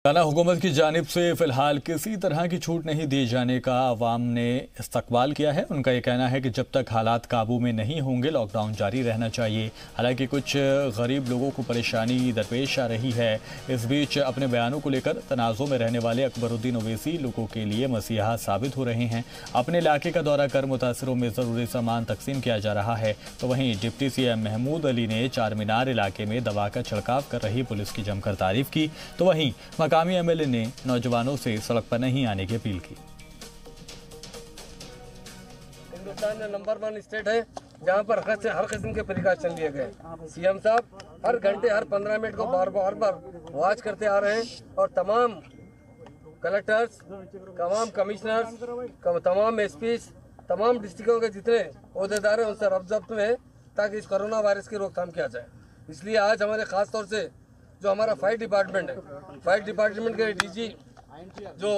तेलंगाना हुकूमत की जानिब से फिलहाल किसी तरह की छूट नहीं दिए जाने का अवाम ने इस्तकबाल किया है। उनका ये कहना है कि जब तक हालात काबू में नहीं होंगे लॉकडाउन जारी रहना चाहिए। हालांकि कुछ गरीब लोगों को परेशानी दरपेश आ रही है। इस बीच अपने बयानों को लेकर तनाज़ों में रहने वाले अकबरुद्दीन ओवैसी लोगों के लिए मसीहा साबित हो रहे हैं। अपने इलाके का दौरा कर मुतासरों में ज़रूरी सामान तकसीम किया जा रहा है। तो वहीं डिप्टी CM महमूद अली ने चार मीनार इलाके में दवा का छिड़काव कर रही पुलिस की जमकर तारीफ की। तो वहीं मकामी MLA ने नौजवानों से सड़क पर नहीं आने की अपील की। हिंदुस्तान में नंबर 1 स्टेट है जहां पर हर किस्म के प्रिकॉशन लिए गए। CM साहब हर घंटे हर 15 मिनट को बार बार वॉच करते आ रहे हैं और तमाम कलेक्टर्स, तमाम कमिश्नर्स, तमाम SPs, तमाम डिस्ट्रिक्टों के जितने ओहदेदार हैं उनसे रब्त में ताकि इस कोरोना वायरस की रोकथाम किया जाए। इसलिए आज हमारे खास तौर से जो हमारा फायर डिपार्टमेंट है, फायर डिपार्टमेंट के DG जो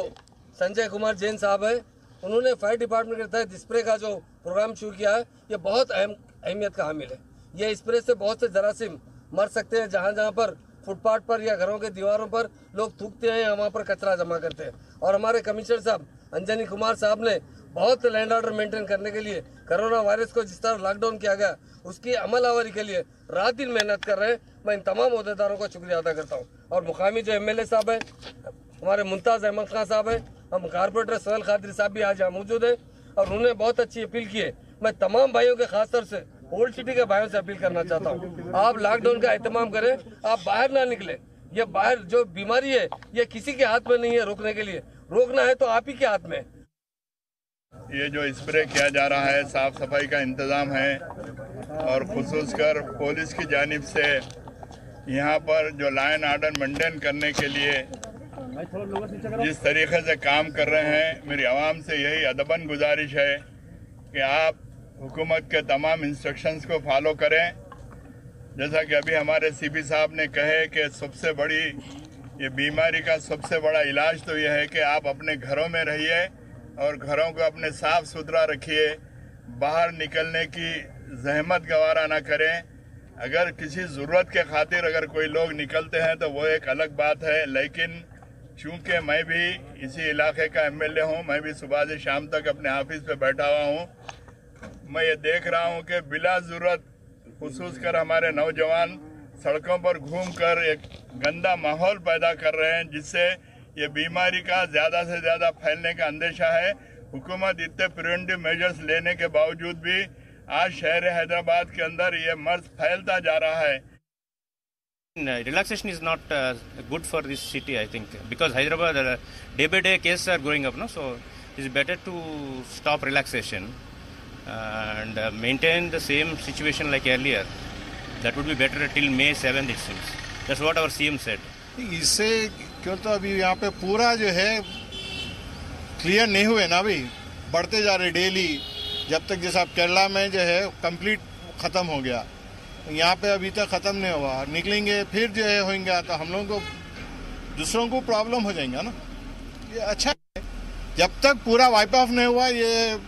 संजय कुमार जैन साहब है, उन्होंने फायर डिपार्टमेंट के तहत स्प्रे का जो प्रोग्राम शुरू किया है, ये बहुत अहमियत का हामिल है। ये स्प्रे से बहुत से जरासीम मर सकते हैं। जहाँ जहाँ पर फुटपाथ पर या घरों के दीवारों पर लोग थूकते हैं, वहाँ पर कचरा जमा करते हैं। और हमारे कमिश्नर साहब अंजनी कुमार साहब ने बहुत लैंड ऑर्डर मेंटेन करने के लिए कोरोना वायरस को जिस तरह लॉकडाउन किया गया उसकी अमल आवरी के लिए रात दिन मेहनत कर रहे हैं। मैं इन तमाम ओहदेदारों का शुक्रिया अदा करता हूँ। और मुकामी जो MLA साहब है, हमारे मुमताज़ अहमद खान साहब है, हम कारपोरेटर सोहेल खादरी साहब भी आज यहाँ मौजूद है और उन्होंने बहुत अच्छी अपील की है। मैं तमाम भाइयों के खासतौर से ओल्ड सिटी के भाइयों से अपील करना चाहता हूँ, आप लॉकडाउन का एहतमाम करें, आप बाहर ना निकले। ये बाहर जो बीमारी है ये किसी के हाथ में नहीं है रोकने के लिए, रोकना है तो आप ही के हाथ में। ये जो स्प्रे किया जा रहा है, साफ सफाई का इंतज़ाम है और खुसूसकर पुलिस की जानिब से यहाँ पर जो लाइन आर्डर मेंटेन करने के लिए जिस तरीके से काम कर रहे हैं, मेरी आवाम से यही अदबन गुजारिश है कि आप हुकूमत के तमाम इंस्ट्रक्शंस को फॉलो करें। जैसा कि अभी हमारे CP साहब ने कहे कि सबसे बड़ी ये बीमारी का सबसे बड़ा इलाज तो यह है कि आप अपने घरों में रहिए और घरों को अपने साफ सुथरा रखिए, बाहर निकलने की जहमत गवारा ना करें। अगर किसी ज़रूरत के खातिर अगर कोई लोग निकलते हैं तो वो एक अलग बात है, लेकिन चूँकि मैं भी इसी इलाके का MLA हूँ, मैं भी सुबह से शाम तक अपने ऑफिस पे बैठा हुआ हूँ, मैं ये देख रहा हूँ कि बिला ज़रूरत खुसूसकर हमारे नौजवान सड़कों पर घूमकर एक गंदा माहौल पैदा कर रहे हैं, जिससे ये बीमारी का ज़्यादा से ज़्यादा फैलने का अंदेशा है। हुकूमत इतने प्रिवेंटिव मेजर्स लेने के बावजूद भी आज शहर हैदराबाद के अंदर ये मर्ज फैलता जा रहा है। Relaxation is not good for this city, I think, because Hyderabad day by day cases are going up, no? So it's better to stop relaxation and maintain the same situation like earlier. That would be better till May 7th, it seems. That's what our CM said. इससे क्यों तो अभी यहाँ पे पूरा जो है clear नहीं हुए ना, अभी बढ़ते जा रहे डेली। जब तक जैसा केरला में जो है कंप्लीट ख़त्म हो गया, यहाँ पे अभी तक ख़त्म नहीं हुआ। निकलेंगे फिर जो है होंगे तो हम लोगों को दूसरों को प्रॉब्लम हो जाएगा ना। ये अच्छा है, जब तक पूरा वाइप ऑफ नहीं हुआ ये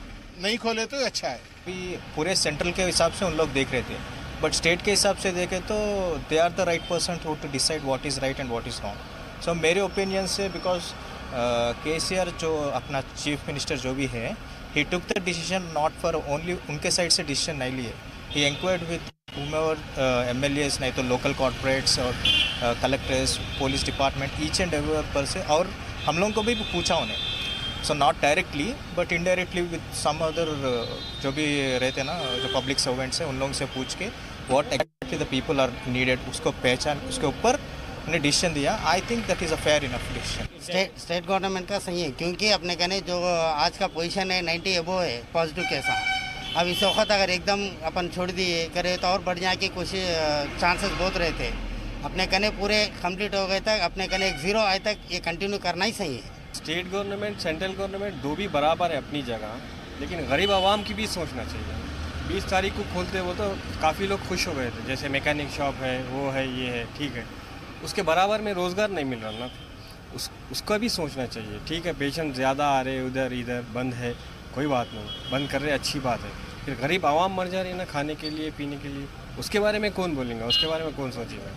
नहीं खोले तो अच्छा है। अभी पूरे सेंट्रल के हिसाब से उन लोग देख रहे थे, बट स्टेट के हिसाब से देखें तो they are the right person to decide what is right and what is wrong. So मेरे ओपिनियन से बिकॉज KCR जो अपना चीफ मिनिस्टर जो भी है, he took the decision not for only उनके साइड से डिसीजन नहीं लिए, he inquired with whomever MLAs, नहीं तो लोकल कॉर्पोरेट्स और collectors, police department, each and every पर से, और हम लोगों को भी पूछा उन्हें। So not directly but indirectly with some other जो भी रहते ना, जो पब्लिक सर्वेंट्स हैं, उन लोगों से पूछ के what actually the people are needed उसको पहचान, उसके ऊपर उन्हें डिसीजन दिया। I think that is a fair enough decision. State government का सही है, क्योंकि अपने कहने जो आज का पोजीशन है 90 अबव है पॉजिटिव केस। अब इस वक्त अगर एकदम अपन छोड़ दिए करे तो और बढ़ जाने की कोशिश चांसेस बहुत रहते हैं। अपने कहने पूरे कंप्लीट हो गए तक, अपने कहने 0 आए तक ये कंटिन्यू करना ही सही है। स्टेट गवर्नमेंट, सेंट्रल गवर्नमेंट दो भी बराबर है अपनी जगह, लेकिन गरीब आवाम की भी सोचना चाहिए। 20 तारीख को खोलते वो तो काफ़ी लोग खुश हो गए थे, जैसे मैकेनिक शॉप है, वो है, ये है, ठीक है, उसके बराबर में रोज़गार नहीं मिल रहा ना, उसका भी सोचना चाहिए। ठीक है, पेशेंट ज़्यादा आ रहे, उधर इधर बंद है, कोई बात नहीं, बंद कर रहे अच्छी बात है, फिर गरीब आवाम मर जा रही है ना खाने के लिए, पीने के लिए, उसके बारे में कौन बोलेंगे, उसके बारे में कौन सोचेगा।